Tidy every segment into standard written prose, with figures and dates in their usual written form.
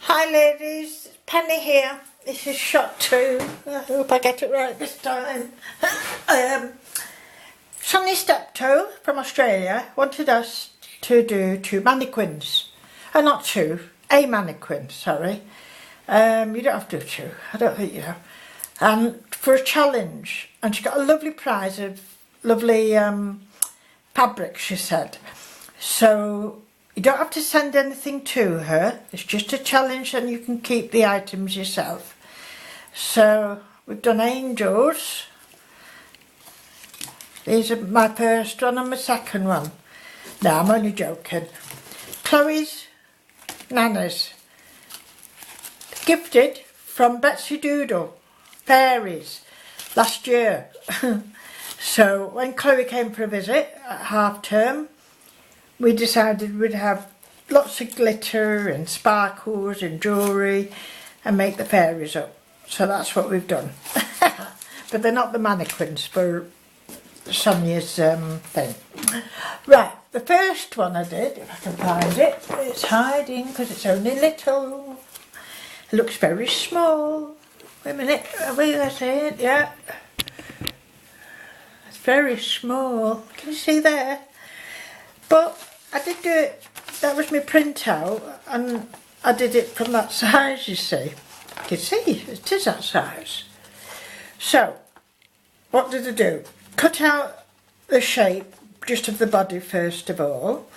Hi ladies, Penny here. This is shot 2. I hope I get it right this time. Sonny Steptoe from Australia wanted us to do 2 mannequins. Not 2, a mannequin, sorry. You don't have to do 2, I don't think you know. And for a challenge. And she got a lovely prize of lovely fabric, she said. So you don't have to send anything to her. It's just a challenge and you can keep the items yourself. So we've done angels. These are my first one and my second one. No, I'm only joking. Chloe's Nana's. Gifted from Betsy Doodle, Fairies, last year. So when Chloe came for a visit at half term, we decided we'd have lots of glitter and sparkles and jewellery and make the fairies up. So that's what we've done. But they're not the mannequins for Sonia's thing. Right, the first one I did, if I can find it, it's hiding because it's only little. It looks very small. Wait a minute, are we going to see it? Yeah. It's very small. Can you see there? But I did do it, that was my printout, and I did it from that size, you see. You can see, it is that size. So, what did I do? Cut out the shape just of the body first of all.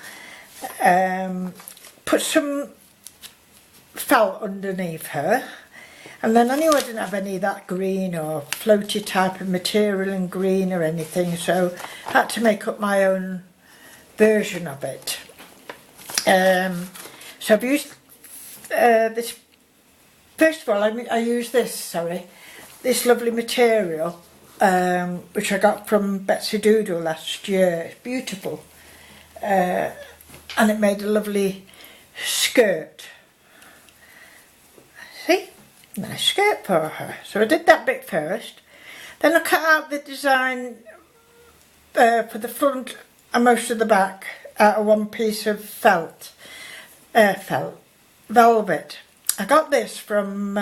Put some felt underneath her. And then I knew I didn't have any of that green or floaty type of material in green or anything, so I had to make up my own version of it. So I've used this, first of all I used this lovely material which I got from Betsy Doodle last year. It's beautiful, and it made a lovely skirt. See? Nice skirt for her. So I did that bit first. Then I cut out the design for the front and most of the back out of one piece of velvet. I got this from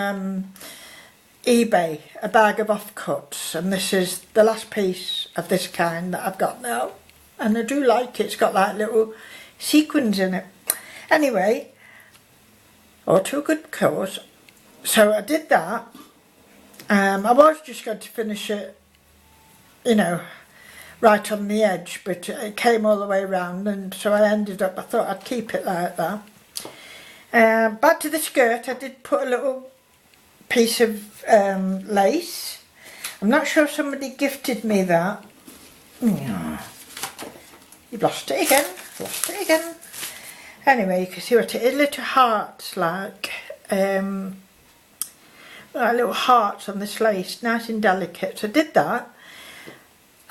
eBay, a bag of offcuts, and this is the last piece of this kind that I've got now. And I do like it, it's got like little sequins in it. Anyway, all to a good cause. So I did that. I was just going to finish it, you know, right on the edge, but it came all the way around, and so I thought I'd keep it like that. Back to the skirt, I did put a little piece of lace. I'm not sure if somebody gifted me that. You've lost it again. Anyway, you can see what it is, little hearts like little hearts on this lace, nice and delicate. So I did that.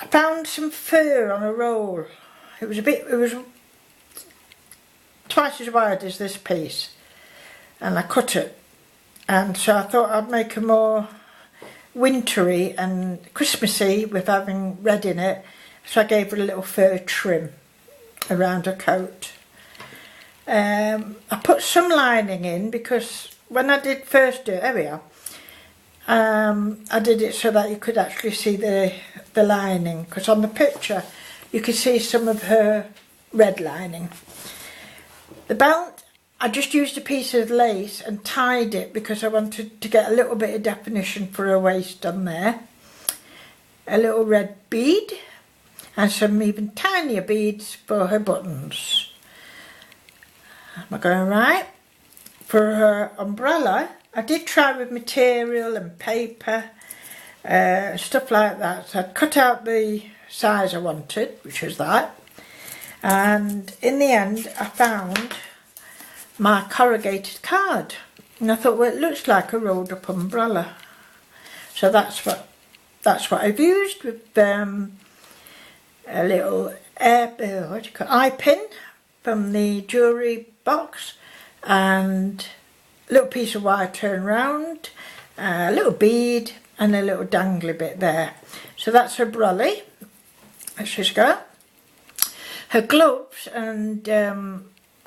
I found some fur on a roll. It was twice as wide as this piece, and I cut it. And so I thought I'd make a more wintry and Christmassy with having red in it. So I gave her a little fur trim around her coat. I put some lining in because when I did first do it, there we are. I did it so that you could actually see the lining, because on the picture you could see some of her red lining. The belt, I just used a piece of lace and tied it because I wanted to get a little bit of definition for her waist on there. A little red bead and some even tinier beads for her buttons. Am I going right? For her umbrella, I did try with material and paper, stuff like that. So I'd cut out the size I wanted, which was that. And in the end, I found my corrugated card. And I thought, well, it looks like a rolled up umbrella. So that's what I've used with a little eye pin from the jewellery box, and a little piece of wire turned round, a little bead and a little dangly bit there. So that's her brolly. Let's just go. Her gloves and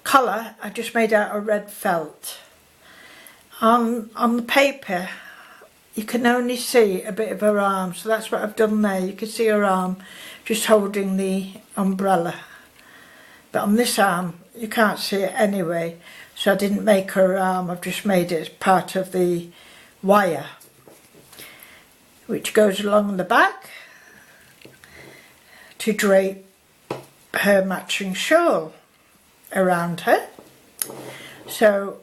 collar I just made out of red felt. On the paper you can only see a bit of her arm, so that's what I've done there. You can see her arm just holding the umbrella, but on this arm you can't see it anyway, so I didn't make her arm, I've just made it as part of the wire which goes along the back to drape her matching shawl around her. So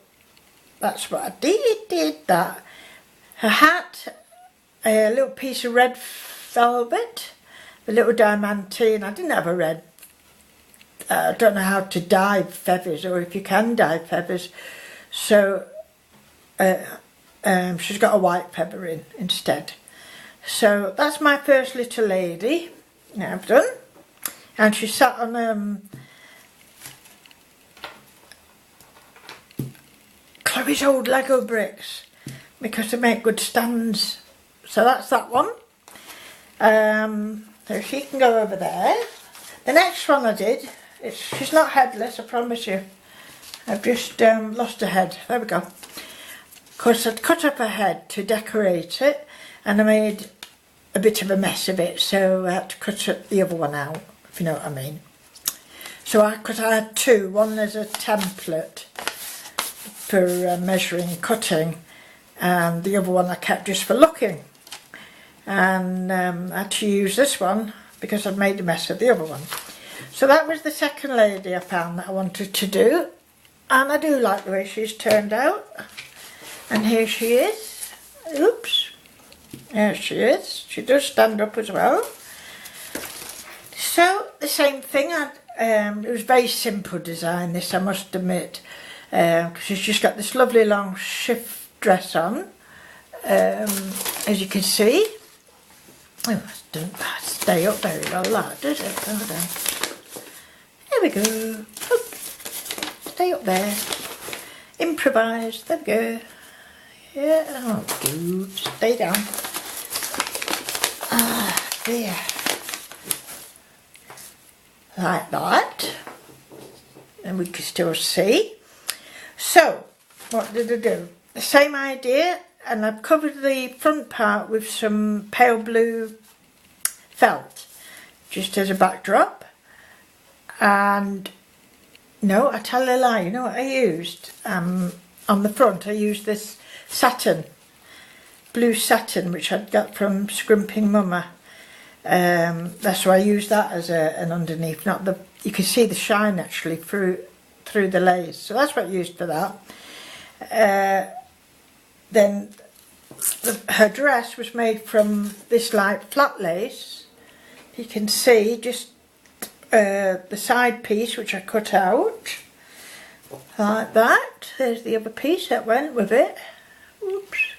that's what I did that. Her hat, a little piece of red velvet, a little diamantine. I didn't have a red, I don't know how to dye feathers, or if you can dye feathers, so she's got a white feather in instead. So that's my first little lady that I've done, and she sat on Chloe's old Lego bricks because they make good stands. So that's that one. So she can go over there. The next one I did, she's not headless, I promise you. I've just lost her head. There we go. Of course, I'd cut up her head to decorate it, and I made a bit of a mess of it, so I had to cut the other one out, if you know what I mean. So because I had two, one as a template for measuring and cutting, and the other one I kept just for looking. And I had to use this one because I'd made a mess of the other one. So that was the second lady I found that I wanted to do, and I do like the way she's turned out. And here she is. Oops. There she is. She does stand up as well. So the same thing. It was very simple design, this, I must admit. She's just got this lovely long shift dress on, as you can see. Oh, it doesn't stay up very well, that, does it? Hold on. There we go. Oop. Stay up there. Improvise. There we go. Yeah, oh, do. Stay down. Ah, there. Like that. And we can still see. So, what did I do? The same idea, and I've covered the front part with some pale blue felt, just as a backdrop. And no, I tell a lie, you know what I used? On the front I used this satin, blue satin, which I'd got from Scrimping Mama. That's why I used that as an underneath, not the, you can see the shine actually through the lace, so that's what I used for that. Then her dress was made from this light flat lace. You can see just the side piece which I cut out like that. There's the other piece that went with it. Oops.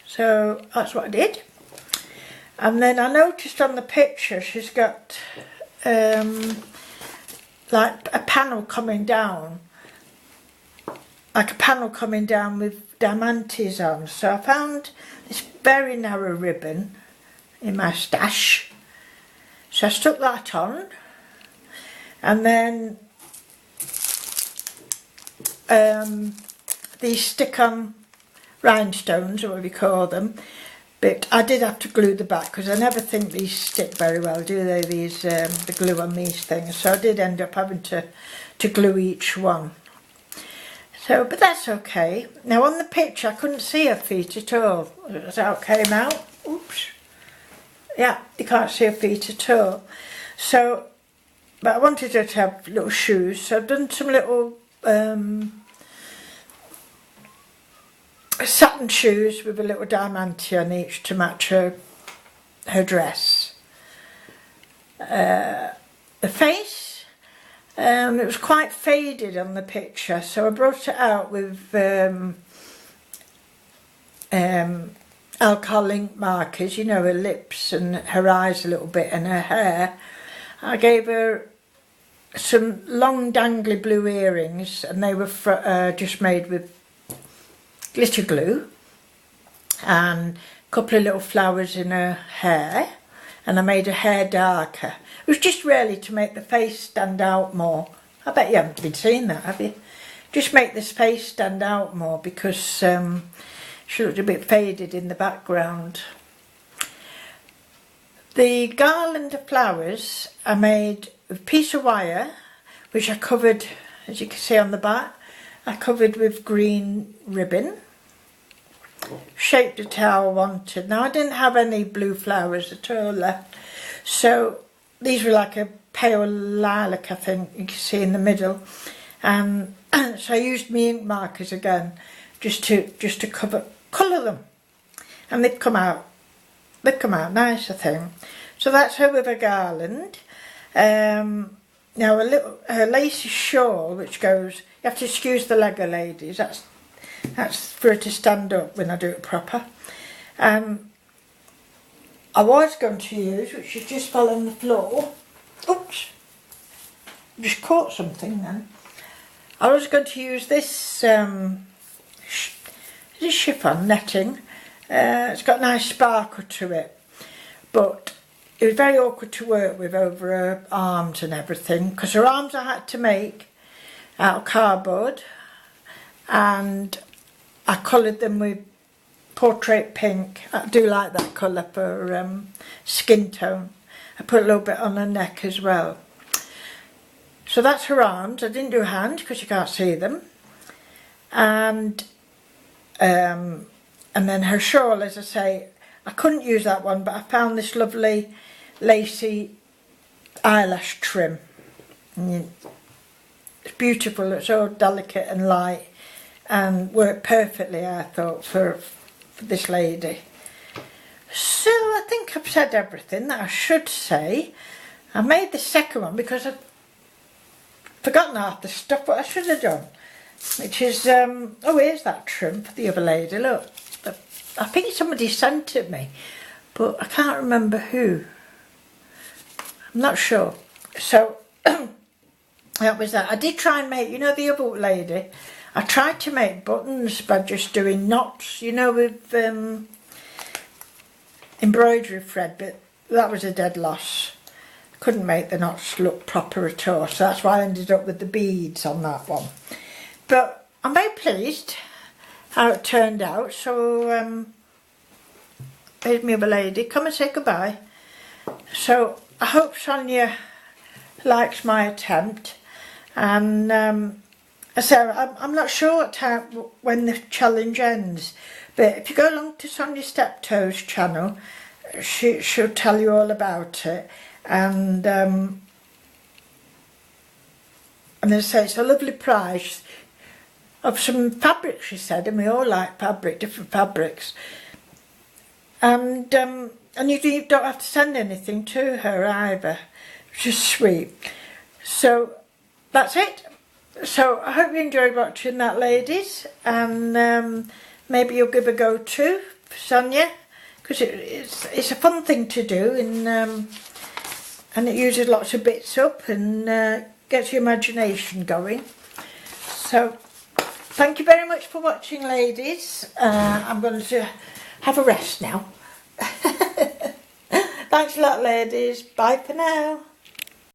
So that's what I did. And then I noticed on the picture she's got like a panel coming down, with diamantes on. So I found this very narrow ribbon in my stash, so I stuck that on, and then these stick-on rhinestones, or whatever you call them, but I did have to glue the back because I never think these stick very well, do they, these the glue on these things, so I did end up having to glue each one. So, but that's okay. Now on the picture I couldn't see her feet at all. That's how it came out. Oops. Yeah, you can't see her feet at all. So, but I wanted her to have little shoes, so I've done some little satin shoes with a little diamante on each to match her dress. The face, it was quite faded on the picture, so I brought it out with alcohol ink markers, you know, her lips and her eyes a little bit and her hair. I gave her some long dangly blue earrings, and they were just made with glitter glue, and a couple of little flowers in her hair, and I made her hair darker. It was just really to make the face stand out more. I bet you haven't been seeing that, have you? just make this face stand out more, because she looked a bit faded in the background. The garland of flowers I made with a piece of wire, which I covered, as you can see on the back, I covered with green ribbon. Shaped it how I wanted. Now I didn't have any blue flowers at all left, so these were like a pale lilac, I think you can see in the middle. So I used my ink markers again, just to colour them, and they've come out nice, I think. So that's her with a garland. Now her lacy shawl, which goes, you have to excuse the Lego ladies, that's for her to stand up when I do it proper. I was going to use, which has just fell on the floor, oops, just caught something then. I was going to use this chiffon netting. It's got a nice sparkle to it, but it was very awkward to work with over her arms and everything, because her arms I had to make out of cardboard, and I coloured them with portrait pink. I do like that colour for skin tone. I put a little bit on her neck as well. So that's her arms. I didn't do hands because you can't see them. And then her shawl, as I say, I couldn't use that one, but I found this lovely lacy eyelash trim. It's beautiful, it's all delicate and light, and worked perfectly, I thought, for this lady. So I think I've said everything that I should say. I made the second one because I've forgotten half the stuff what I should have done, which is, oh, here's that trim for the other lady, look. I think somebody sent it me, but I can't remember who. I'm not sure. So that was that. I did try and make, you know, the other lady, I tried to make buttons by just doing knots, you know, with embroidery thread, but that was a dead loss. Couldn't make the knots look proper at all, so that's why I ended up with the beads on that one. But I'm very pleased how it turned out. So here's my other lady, come and say goodbye. So I hope Sonja likes my attempt, and so I'm not sure what time, when the challenge ends, but if you go along to Sonja Steptoe's channel, she'll tell you all about it. And as I say, it's a lovely prize of some fabric, she said, and we all like fabric, different fabrics. And you don't have to send anything to her either, which is sweet. So that's it. So I hope you enjoyed watching that, ladies, and maybe you'll give a go too, Sonja, because it's a fun thing to do, and it uses lots of bits up and gets your imagination going. So thank you very much for watching, ladies. I'm going to have a rest now. Thanks a lot, ladies. Bye for now.